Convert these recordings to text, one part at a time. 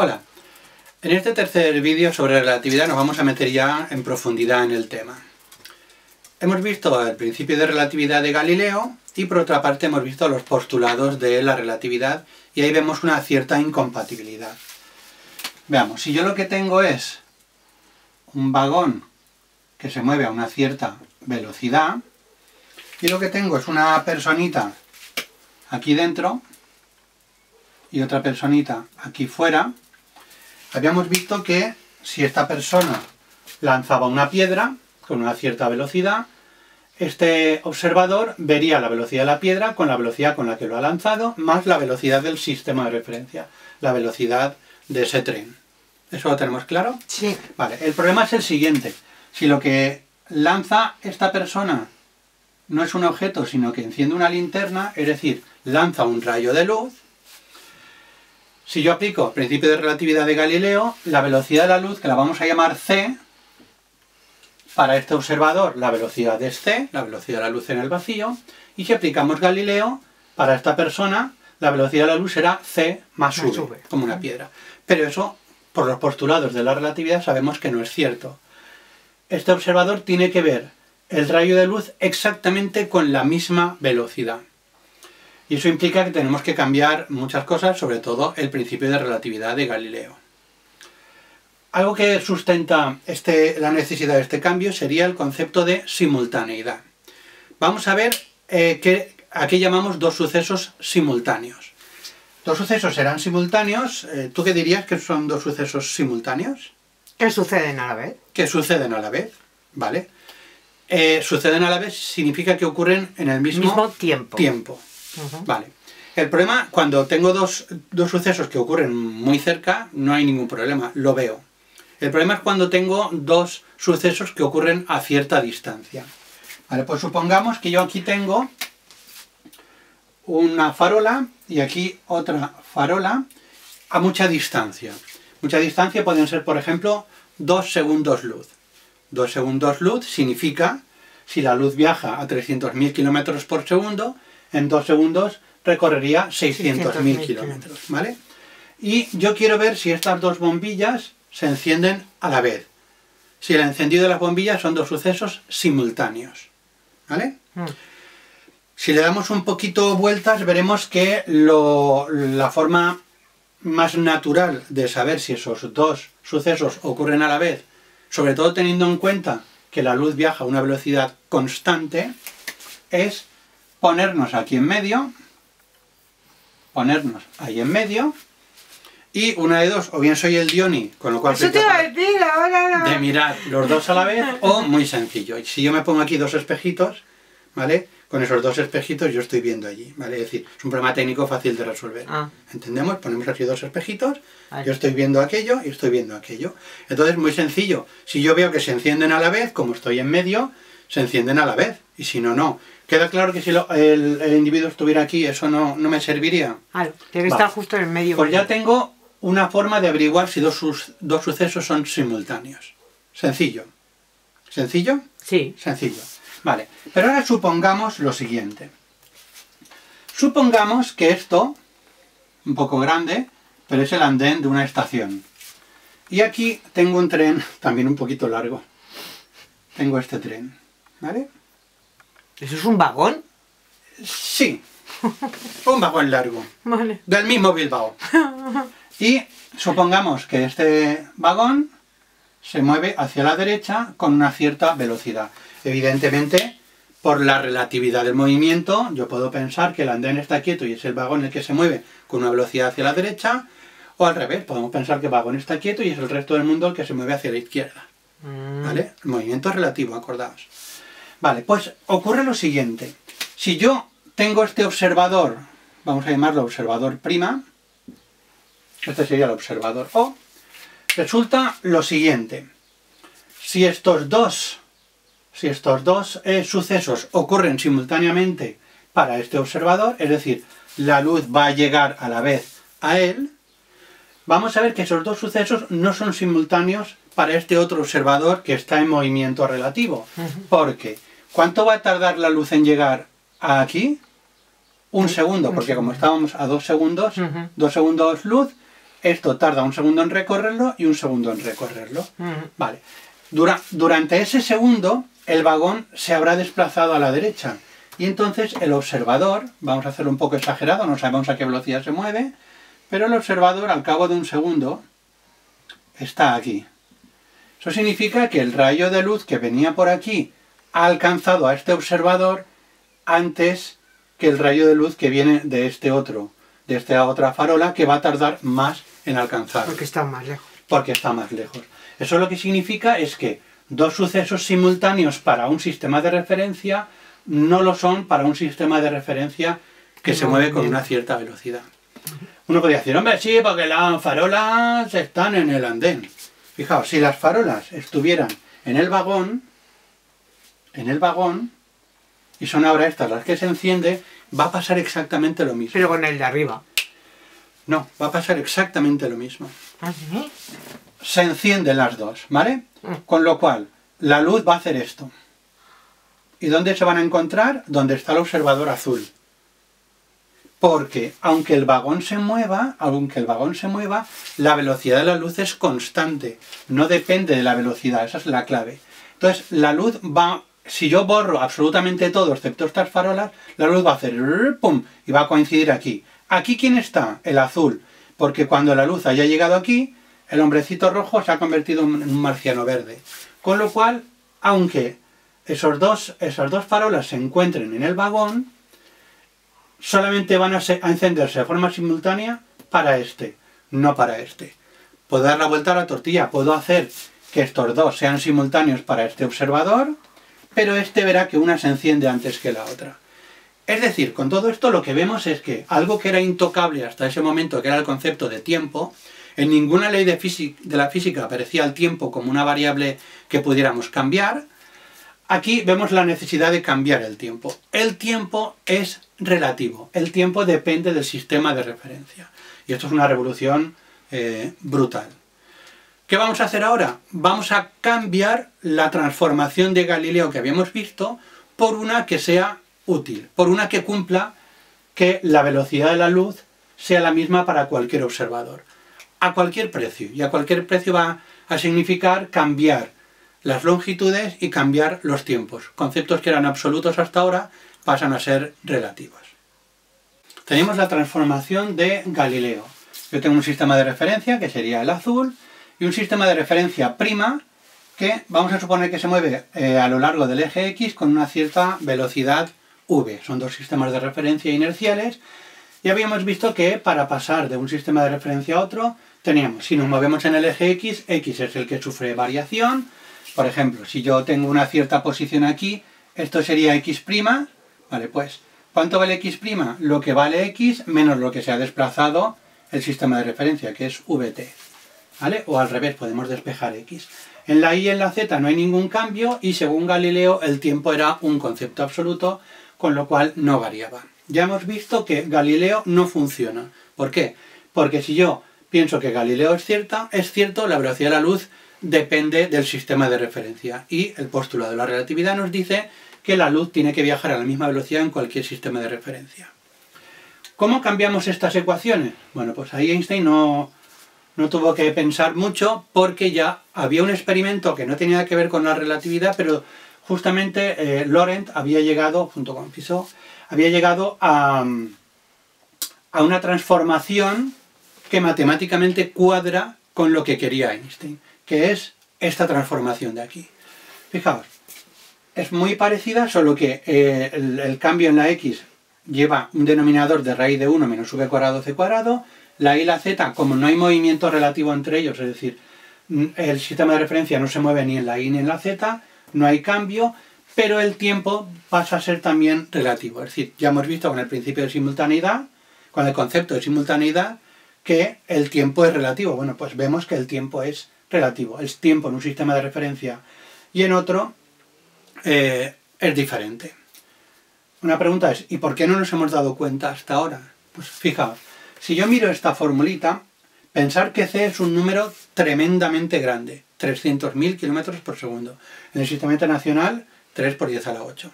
Hola, en este tercer vídeo sobre relatividad nos vamos a meter ya en profundidad en el tema. Hemos visto el principio de relatividad de Galileo y por otra parte hemos visto los postulados de la relatividad y ahí vemos una cierta incompatibilidad. Veamos, si yo lo que tengo es un vagón que se mueve a una cierta velocidad y lo que tengo es una personita aquí dentro y otra personita aquí fuera, habíamos visto que si esta persona lanzaba una piedra con una cierta velocidad, este observador vería la velocidad de la piedra con la velocidad con la que lo ha lanzado, más la velocidad del sistema de referencia, la velocidad de ese tren. ¿Eso lo tenemos claro? Sí. Vale, el problema es el siguiente. Si lo que lanza esta persona no es un objeto, sino que enciende una linterna, es decir, lanza un rayo de luz, si yo aplico el principio de relatividad de Galileo, la velocidad de la luz, que la vamos a llamar c, para este observador la velocidad es c, la velocidad de la luz en el vacío, y si aplicamos Galileo, para esta persona la velocidad de la luz será c más v, como una piedra. Pero eso, por los postulados de la relatividad, sabemos que no es cierto. Este observador tiene que ver el rayo de luz exactamente con la misma velocidad. Y eso implica que tenemos que cambiar muchas cosas, sobre todo el principio de relatividad de Galileo. Algo que sustenta la necesidad de este cambio sería el concepto de simultaneidad. Vamos a ver a qué llamamos dos sucesos simultáneos. Dos sucesos serán simultáneos. ¿Tú qué dirías que son dos sucesos simultáneos? ¿Qué suceden a la vez? Que suceden a la vez, ¿vale? Suceden a la vez significa que ocurren en el mismo tiempo. Vale. El problema, cuando tengo dos sucesos que ocurren muy cerca, no hay ningún problema, lo veo. El problema es cuando tengo dos sucesos que ocurren a cierta distancia. Vale, pues supongamos que yo aquí tengo una farola y aquí otra farola a mucha distancia. Mucha distancia pueden ser, por ejemplo, 2 segundos luz. 2 segundos luz significa, si la luz viaja a 300.000 kilómetros por segundo, en 2 segundos recorrería 600.000 kilómetros, ¿vale? Y yo quiero ver si estas dos bombillas se encienden a la vez. Si el encendido de las bombillas son dos sucesos simultáneos, ¿vale? Si le damos un poquito vueltas, veremos que la forma más natural de saber si esos dos sucesos ocurren a la vez, sobre todo teniendo en cuenta que la luz viaja a una velocidad constante, es ponernos aquí en medio, ponernos ahí en medio, y una de dos, o bien soy el Dioni, con lo cual soy capaz de mirar los dos a la vez, o muy sencillo, si yo me pongo aquí dos espejitos, ¿vale? Con esos dos espejitos yo estoy viendo allí, ¿vale? Es decir, es un problema técnico fácil de resolver. ¿Entendemos? Ponemos aquí dos espejitos, yo estoy viendo aquello y estoy viendo aquello. Entonces, muy sencillo. Si yo veo que se encienden a la vez, como estoy en medio, se encienden a la vez. Y si no, no. ¿Queda claro que si el individuo estuviera aquí, eso no me serviría? Claro, debe estar justo en el medio. Pues ya tengo una forma de averiguar si dos sucesos son simultáneos. Sencillo. ¿Sencillo? Sí. Sencillo. Vale, pero ahora supongamos lo siguiente. Supongamos que esto, un poco grande, pero es el andén de una estación. Y aquí tengo un tren, también un poquito largo. Tengo este tren, ¿vale? ¿Eso es un vagón? Sí, un vagón largo. Vale. Del mismo Bilbao. Y supongamos que este vagón se mueve hacia la derecha con una cierta velocidad. Evidentemente, por la relatividad del movimiento, yo puedo pensar que el andén está quieto y es el vagón el que se mueve con una velocidad hacia la derecha, o al revés, podemos pensar que el vagón está quieto y es el resto del mundo el que se mueve hacia la izquierda. ¿Vale? El movimiento es relativo, acordaos. Vale, pues ocurre lo siguiente. Si yo tengo este observador, vamos a llamarlo observador prima, este sería el observador O, resulta lo siguiente. Si estos dos sucesos ocurren simultáneamente para este observador, es decir, la luz va a llegar a la vez a él, vamos a ver que esos dos sucesos no son simultáneos para este otro observador que está en movimiento relativo. Porque, ¿cuánto va a tardar la luz en llegar a aquí? Un segundo, porque como estábamos a 2 segundos, 2 segundos luz, Esto tarda un segundo en recorrerlo y un segundo en recorrerlo. Vale. Durante ese segundo, el vagón se habrá desplazado a la derecha. Y entonces el observador, vamos a hacerlo un poco exagerado, no sabemos a qué velocidad se mueve, pero el observador al cabo de un segundo está aquí. Eso significa que el rayo de luz que venía por aquí ha alcanzado a este observador antes que el rayo de luz que viene de esta otra farola, que va a tardar más en alcanzar. Porque está más lejos. Porque está más lejos. Eso lo que significa es que dos sucesos simultáneos para un sistema de referencia no lo son para un sistema de referencia que se mueve con una cierta velocidad. Uno podría decir, hombre, sí, porque las farolas están en el andén. Fijaos, si las farolas estuvieran en el vagón, y son ahora estas las que se encienden, va a pasar exactamente lo mismo. Pero con el de arriba. No, va a pasar exactamente lo mismo. ¿Ah, sí? Se encienden las dos, ¿vale? Con lo cual, la luz va a hacer esto. ¿Y dónde se van a encontrar? Donde está el observador azul. Porque aunque el vagón se mueva, la velocidad de la luz es constante. No depende de la velocidad, esa es la clave. Entonces, la luz va... Si yo borro absolutamente todo, excepto estas farolas, la luz va a hacer ¡pum! Y va a coincidir aquí. ¿Aquí quién está? El azul. Porque cuando la luz haya llegado aquí, el hombrecito rojo se ha convertido en un marciano verde. Con lo cual, aunque esas dos farolas se encuentren en el vagón, solamente van a encenderse de forma simultánea para este, no para este. Puedo dar la vuelta a la tortilla, puedo hacer que estos dos sean simultáneos para este observador, pero este verá que una se enciende antes que la otra. Es decir, con todo esto lo que vemos es que algo que era intocable hasta ese momento, que era el concepto de tiempo, en ninguna ley de la física aparecía el tiempo como una variable que pudiéramos cambiar. Aquí vemos la necesidad de cambiar el tiempo. El tiempo es relativo, el tiempo depende del sistema de referencia. Y esto es una revolución brutal. ¿Qué vamos a hacer ahora? Vamos a cambiar la transformación de Galileo que habíamos visto por una que sea útil, por una que cumpla que la velocidad de la luz sea la misma para cualquier observador, a cualquier precio. Y a cualquier precio va a significar cambiar las longitudes y cambiar los tiempos. Conceptos que eran absolutos hasta ahora pasan a ser relativos. Tenemos la transformación de Galileo. Yo tengo un sistema de referencia que sería el azul y un sistema de referencia prima que vamos a suponer que se mueve a lo largo del eje X con una cierta velocidad v. Son dos sistemas de referencia inerciales. Y habíamos visto que para pasar de un sistema de referencia a otro teníamos, si nos movemos en el eje X, X es el que sufre variación. Por ejemplo, si yo tengo una cierta posición aquí, esto sería X', vale, pues, ¿cuánto vale X'? Lo que vale X menos lo que se ha desplazado el sistema de referencia, que es VT, ¿vale? O al revés, podemos despejar X. En la Y y en la Z no hay ningún cambio y según Galileo el tiempo era un concepto absoluto, con lo cual no variaba. Ya hemos visto que Galileo no funciona. ¿Por qué? Porque si yo pienso que Galileo es cierto, la velocidad de la luz depende del sistema de referencia. Y el postulado de la relatividad nos dice que la luz tiene que viajar a la misma velocidad en cualquier sistema de referencia. ¿Cómo cambiamos estas ecuaciones? Bueno, pues ahí Einstein no tuvo que pensar mucho porque ya había un experimento que no tenía nada que ver con la relatividad, pero justamente Lorentz había llegado, junto con Fizeau, había llegado a una transformación que matemáticamente cuadra con lo que quería Einstein, que es esta transformación de aquí. Fijaos, es muy parecida, solo que el cambio en la X lleva un denominador de raíz de 1 menos v cuadrado c cuadrado, la Y y la Z, como no hay movimiento relativo entre ellos, es decir, el sistema de referencia no se mueve ni en la Y ni en la Z, no hay cambio, pero el tiempo pasa a ser también relativo. Es decir, ya hemos visto con el principio de simultaneidad, con el concepto de simultaneidad, que el tiempo es relativo. Bueno, pues vemos que el tiempo es relativo. El tiempo en un sistema de referencia y en otro es diferente. Una pregunta es, ¿y por qué no nos hemos dado cuenta hasta ahora? Pues fijaos, si yo miro esta formulita, pensar que c es un número tremendamente grande, 300.000 kilómetros por segundo. En el sistema internacional, 3 por 10 a la 8.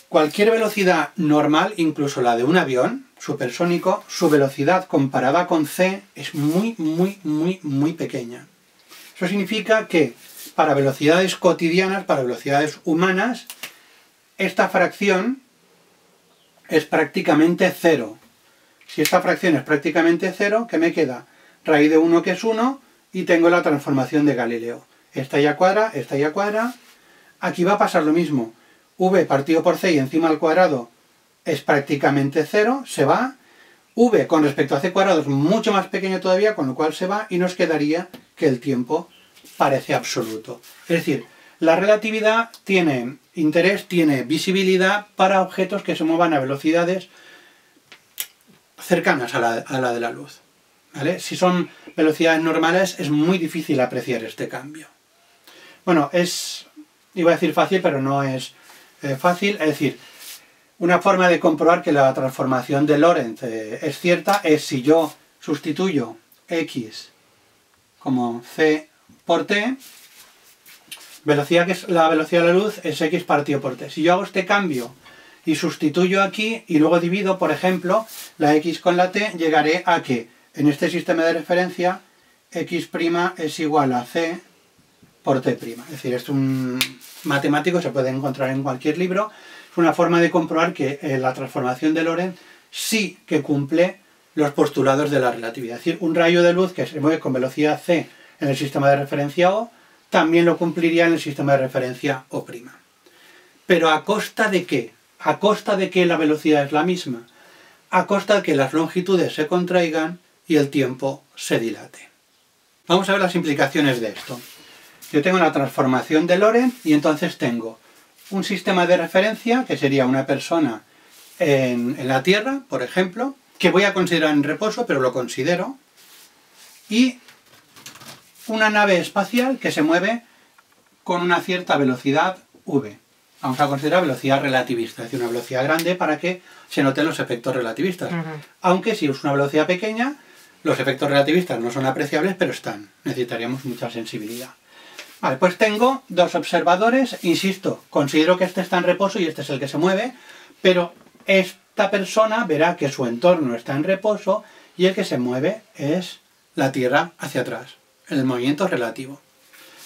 Cualquier velocidad normal, incluso la de un avión, supersónico, su velocidad comparada con c es muy pequeña. Eso significa que para velocidades cotidianas, para velocidades humanas, esta fracción es prácticamente cero. Si esta fracción es prácticamente cero, ¿qué me queda? Raíz de 1, que es 1, y tengo la transformación de Galileo. Esta ya cuadra. Aquí va a pasar lo mismo. V partido por c y encima al cuadrado es prácticamente cero, se va. V con respecto a c cuadrado es mucho más pequeño todavía, con lo cual se va, y nos quedaría que el tiempo parece absoluto. Es decir, la relatividad tiene interés, tiene visibilidad para objetos que se muevan a velocidades cercanas a la de la luz, ¿vale? Si son velocidades normales es muy difícil apreciar este cambio. Bueno, iba a decir fácil, pero no es fácil. Es decir, una forma de comprobar que la transformación de Lorentz es cierta es si yo sustituyo x como c por t, velocidad que es la velocidad de la luz es x partido por t. Si yo hago este cambio y sustituyo aquí y luego divido, por ejemplo, la x con la t, llegaré a que en este sistema de referencia x' es igual a c por t'. Es decir, es un matemático, se puede encontrar en cualquier libro. Es una forma de comprobar que la transformación de Lorentz sí que cumple los postulados de la relatividad. Es decir, un rayo de luz que se mueve con velocidad c en el sistema de referencia O, también lo cumpliría en el sistema de referencia O'. ¿Pero a costa de qué? ¿A costa de que la velocidad es la misma? A costa de que las longitudes se contraigan y el tiempo se dilate. Vamos a ver las implicaciones de esto. Yo tengo la transformación de Lorentz y entonces tengo un sistema de referencia, que sería una persona en la Tierra, por ejemplo, que voy a considerar en reposo, pero lo considero, y una nave espacial que se mueve con una cierta velocidad v. Vamos a considerar velocidad relativista, es decir, una velocidad grande para que se noten los efectos relativistas. Aunque si es una velocidad pequeña, los efectos relativistas no son apreciables, pero están. Necesitaríamos mucha sensibilidad. Vale, pues tengo dos observadores, insisto, considero que este está en reposo y este es el que se mueve, pero esta persona verá que su entorno está en reposo y el que se mueve es la Tierra hacia atrás, el movimiento relativo.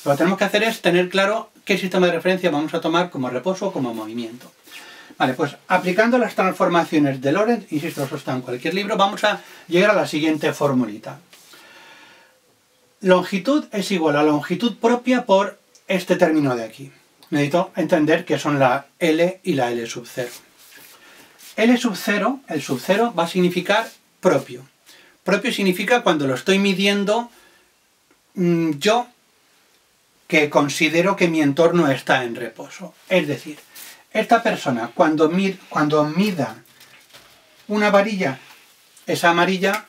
Lo que tenemos que hacer es tener claro qué sistema de referencia vamos a tomar como reposo o como movimiento. Vale, pues aplicando las transformaciones de Lorentz, insisto, eso está en cualquier libro, vamos a llegar a la siguiente formulita. Longitud es igual a longitud propia por este término de aquí. Necesito entender que son la L y la L sub 0. L sub 0, el sub 0 va a significar propio. Propio significa cuando lo estoy midiendo yo, que considero que mi entorno está en reposo. Es decir, esta persona cuando mida una varilla, esa varilla,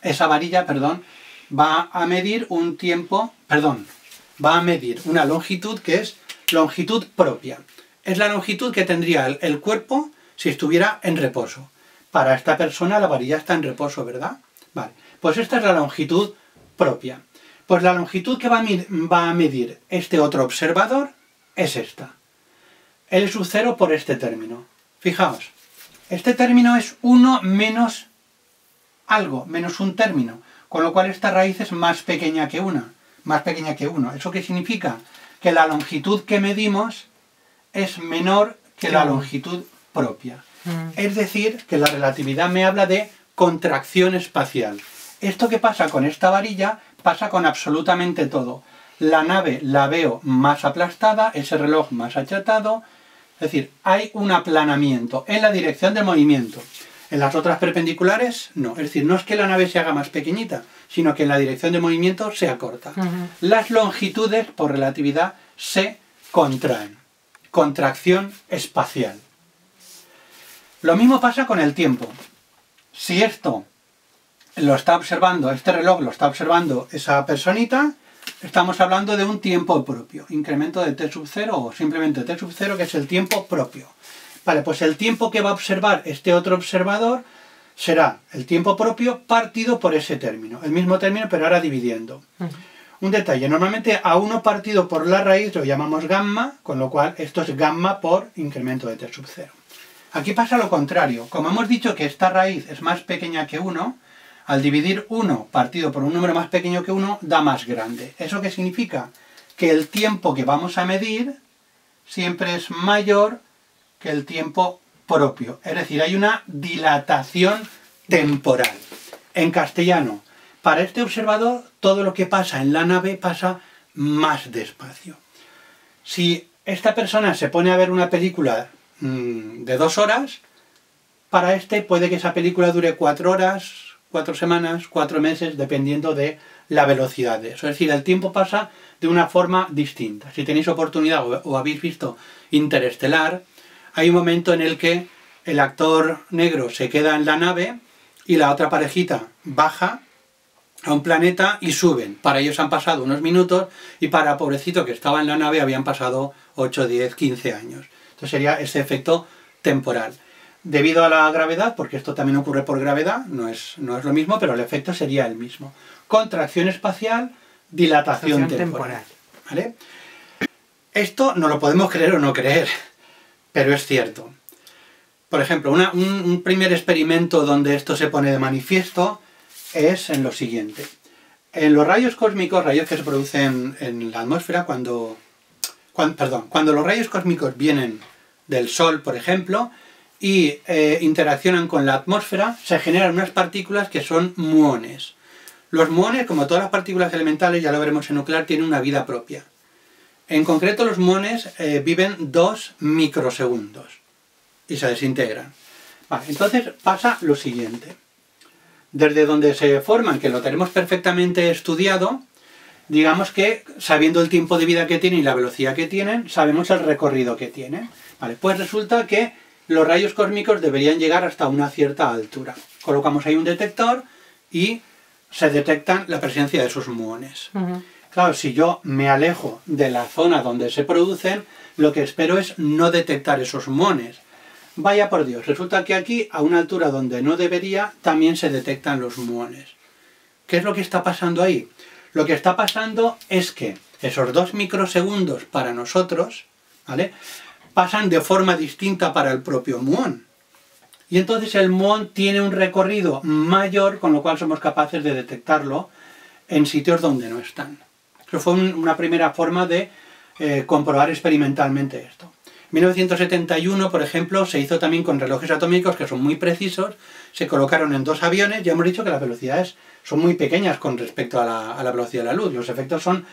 va a medir un tiempo, va a medir una longitud que es longitud propia. Es la longitud que tendría el cuerpo si estuviera en reposo. Para esta persona la varilla está en reposo, ¿verdad? Vale, pues esta es la longitud propia. Pues la longitud que va a medir este otro observador es esta. L sub 0 por este término. Fijaos, este término es 1 menos algo, menos un término, con lo cual esta raíz es más pequeña que 1. ¿Eso qué significa? Que la longitud que medimos es menor que la longitud propia. Es decir, que la relatividad me habla de contracción espacial. Esto que pasa con esta varilla pasa con absolutamente todo. La nave la veo más aplastada, ese reloj más achatado, es decir, hay un aplanamiento en la dirección del movimiento. En las otras perpendiculares, no. Es decir, no es que la nave se haga más pequeñita, sino que en la dirección de movimiento se acorta. Las longitudes, por relatividad, se contraen. Contracción espacial. Lo mismo pasa con el tiempo. Si esto lo está observando, este reloj lo está observando esa personita, estamos hablando de un tiempo propio. Incremento de t sub 0 o simplemente t sub 0, que es el tiempo propio. Vale, pues el tiempo que va a observar este otro observador será el tiempo propio partido por ese término. El mismo término, pero ahora dividiendo. Un detalle, normalmente a 1 partido por la raíz lo llamamos gamma, con lo cual esto es gamma por incremento de t sub 0. Aquí pasa lo contrario. Como hemos dicho que esta raíz es más pequeña que 1, al dividir 1 partido por un número más pequeño que 1, da más grande. ¿Eso qué significa? Que el tiempo que vamos a medir siempre es mayor que el tiempo propio. Es decir, hay una dilatación temporal. En castellano, para este observador, todo lo que pasa en la nave pasa más despacio. Si esta persona se pone a ver una película de 2 horas, para este puede que esa película dure 4 horas, 4 semanas, 4 meses, dependiendo de la velocidad de eso. Es decir, el tiempo pasa de una forma distinta. Si tenéis oportunidad o habéis visto Interestelar, hay un momento en el que el actor negro se queda en la nave y la otra parejita baja a un planeta y suben. Para ellos han pasado unos minutos y para el pobrecito que estaba en la nave habían pasado 8, 10, 15 años. Entonces sería ese efecto temporal. Debido a la gravedad, porque esto también ocurre por gravedad, no es lo mismo, pero el efecto sería el mismo. Contracción espacial, dilatación temporal. ¿Vale? Esto no lo podemos creer o no creer, pero es cierto. Por ejemplo, un primer experimento donde esto se pone de manifiesto es en lo siguiente. En los rayos cósmicos, rayos que se producen en la atmósfera, cuando los rayos cósmicos vienen del Sol, por ejemplo, y interaccionan con la atmósfera, se generan unas partículas que son muones. Los muones, como todas las partículas elementales, ya lo veremos en nuclear, tienen una vida propia. En concreto, los muones viven 2 microsegundos y se desintegran. Vale, entonces pasa lo siguiente. Desde donde se forman, que lo tenemos perfectamente estudiado, digamos que sabiendo el tiempo de vida que tienen y la velocidad que tienen, sabemos el recorrido que tienen. Vale, pues resulta que los rayos cósmicos deberían llegar hasta una cierta altura. Colocamos ahí un detector y se detectan la presencia de esos muones. Claro, si yo me alejo de la zona donde se producen, lo que espero es no detectar esos muones. Vaya por Dios, resulta que aquí, a una altura donde no debería, también se detectan los muones. ¿Qué es lo que está pasando ahí? Lo que está pasando es que esos 2 microsegundos para nosotros, ¿vale?, pasan de forma distinta para el propio muón. Y entonces el muón tiene un recorrido mayor, con lo cual somos capaces de detectarlo en sitios donde no están. Eso fue una primera forma de comprobar experimentalmente esto. En 1971, por ejemplo, se hizo también con relojes atómicos que son muy precisos, se colocaron en 2 aviones, ya hemos dicho que las velocidades son muy pequeñas con respecto a la velocidad de la luz, los efectos son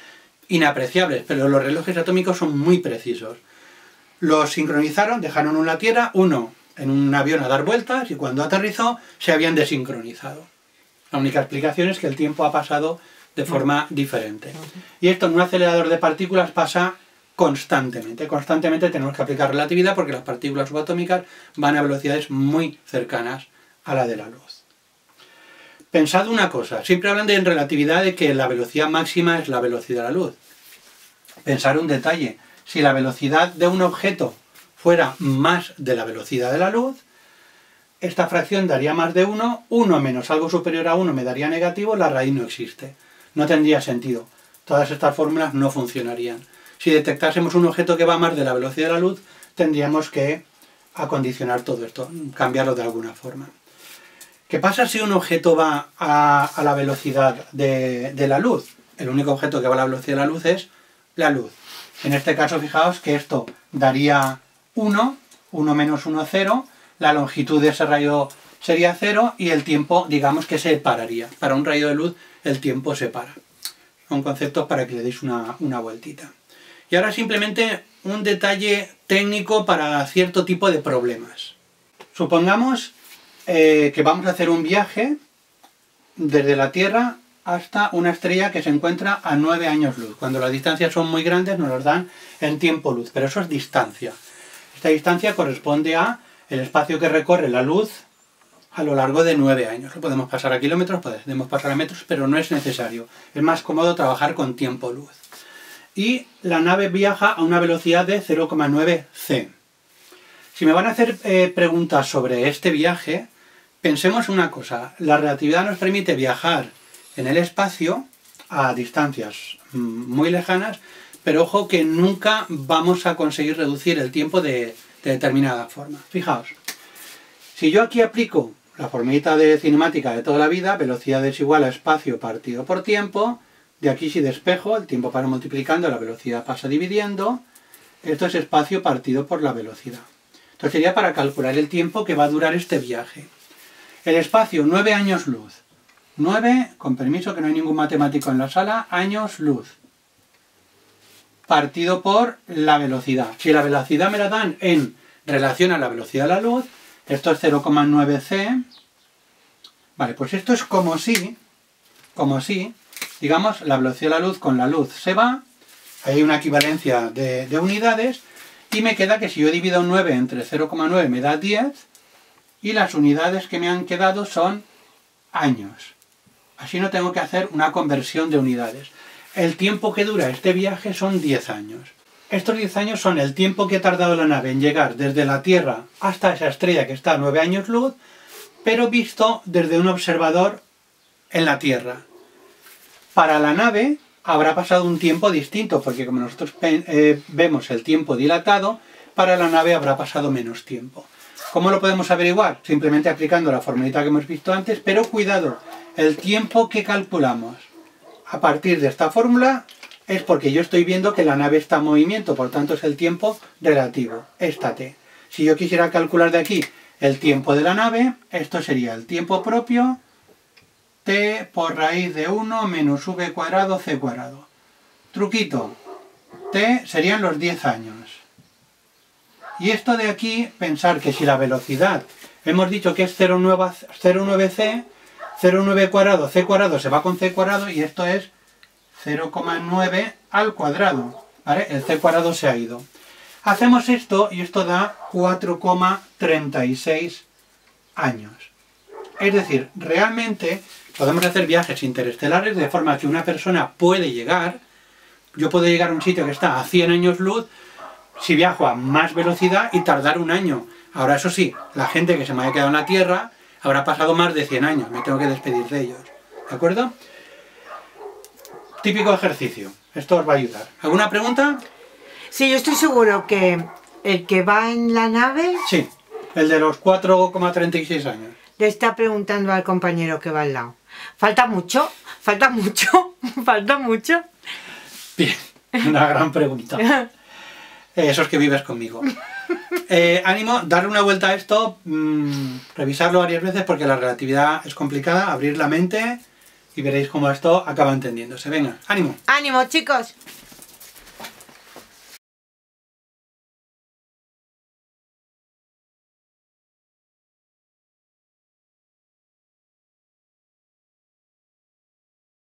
inapreciables, pero los relojes atómicos son muy precisos. Los sincronizaron, dejaron uno en la Tierra, uno en un avión a dar vueltas, y cuando aterrizó se habían desincronizado. La única explicación es que el tiempo ha pasado de forma diferente. Y esto en un acelerador de partículas pasa constantemente. Constantemente tenemos que aplicar relatividad porque las partículas subatómicas van a velocidades muy cercanas a la de la luz. Pensad una cosa, siempre hablan de en relatividad de que la velocidad máxima es la velocidad de la luz. Pensar un detalle, si la velocidad de un objeto fuera más de la velocidad de la luz, esta fracción daría más de 1, 1 menos algo superior a 1 me daría negativo, la raíz no existe. No tendría sentido. Todas estas fórmulas no funcionarían. Si detectásemos un objeto que va más de la velocidad de la luz, tendríamos que acondicionar todo esto, cambiarlo de alguna forma. ¿Qué pasa si un objeto va a la velocidad de la luz? El único objeto que va a la velocidad de la luz es la luz. En este caso, fijaos que esto daría 1, 1 menos 1, 0, la longitud de ese rayo sería 0 y el tiempo, digamos que se pararía. Para un rayo de luz, el tiempo se para. Son conceptos para que le deis una vueltita. Y ahora simplemente un detalle técnico para cierto tipo de problemas. Supongamos que vamos a hacer un viaje desde la Tierra hasta una estrella que se encuentra a 9 años luz. Cuando las distancias son muy grandes nos los dan en tiempo luz, pero eso es distancia. Esta distancia corresponde a el espacio que recorre la luz a lo largo de 9 años. Lo podemos pasar a kilómetros, podemos pasar a metros, pero no es necesario. Es más cómodo trabajar con tiempo luz. Y la nave viaja a una velocidad de 0,9 c. Si me van a hacer preguntas sobre este viaje, pensemos una cosa. La relatividad nos permite viajar en el espacio a distancias muy lejanas, pero ojo que nunca vamos a conseguir reducir el tiempo de determinada forma. Fijaos, Si yo aquí aplico la formulita de cinemática de toda la vida, velocidad es igual a espacio partido por tiempo, de aquí si despejo, el tiempo pasa multiplicando, la velocidad pasa dividiendo, esto es espacio partido por la velocidad. Entonces sería para calcular el tiempo que va a durar este viaje. El espacio, 9 años luz. 9, con permiso que no hay ningún matemático en la sala, años luz. Partido por la velocidad. Si la velocidad me la dan en relación a la velocidad de la luz, esto es 0,9 c. Vale, pues esto es como si, digamos, la velocidad de la luz con la luz se va, hay una equivalencia de unidades, y me queda que si yo divido 9 entre 0,9 me da 10, y las unidades que me han quedado son años. Así no tengo que hacer una conversión de unidades. El tiempo que dura este viaje son 10 años. Estos 10 años son el tiempo que ha tardado la nave en llegar desde la Tierra hasta esa estrella que está a 9 años luz, pero visto desde un observador en la Tierra. Para la nave habrá pasado un tiempo distinto, porque como nosotros vemos el tiempo dilatado, para la nave habrá pasado menos tiempo. ¿Cómo lo podemos averiguar? Simplemente aplicando la formulita que hemos visto antes, pero cuidado, el tiempo que calculamos a partir de esta fórmula es porque yo estoy viendo que la nave está en movimiento, por tanto es el tiempo relativo, esta t. Si yo quisiera calcular de aquí el tiempo de la nave, esto sería el tiempo propio, t por raíz de 1 menos v cuadrado c cuadrado. Truquito, t serían los 10 años. Y esto de aquí, pensar que si la velocidad, hemos dicho que es 0,9c, 0,9 cuadrado, c cuadrado se va con c cuadrado y esto es 0,9 al cuadrado, ¿vale? El c cuadrado se ha ido. Hacemos esto y esto da 4,36 años. Es decir, realmente podemos hacer viajes interestelares de forma que una persona puede llegar, yo puedo llegar a un sitio que está a 100 años luz, si viajo a más velocidad y tardar un año. Ahora eso sí, la gente que se me haya quedado en la Tierra habrá pasado más de 100 años, me tengo que despedir de ellos. ¿De acuerdo? Típico ejercicio. Esto os va a ayudar. ¿Alguna pregunta? Sí, yo estoy seguro que el que va en la nave Sí, el de los 4,36 años. le está preguntando al compañero que va al lado. ¿Falta mucho? ¿Falta mucho? ¿Falta mucho? Bien, una gran pregunta. Esos que vives conmigo. Ánimo, darle una vuelta a esto, revisarlo varias veces porque la relatividad es complicada, abrir la mente y veréis cómo esto acaba entendiéndose. Venga, ánimo. ¡Ánimo, chicos!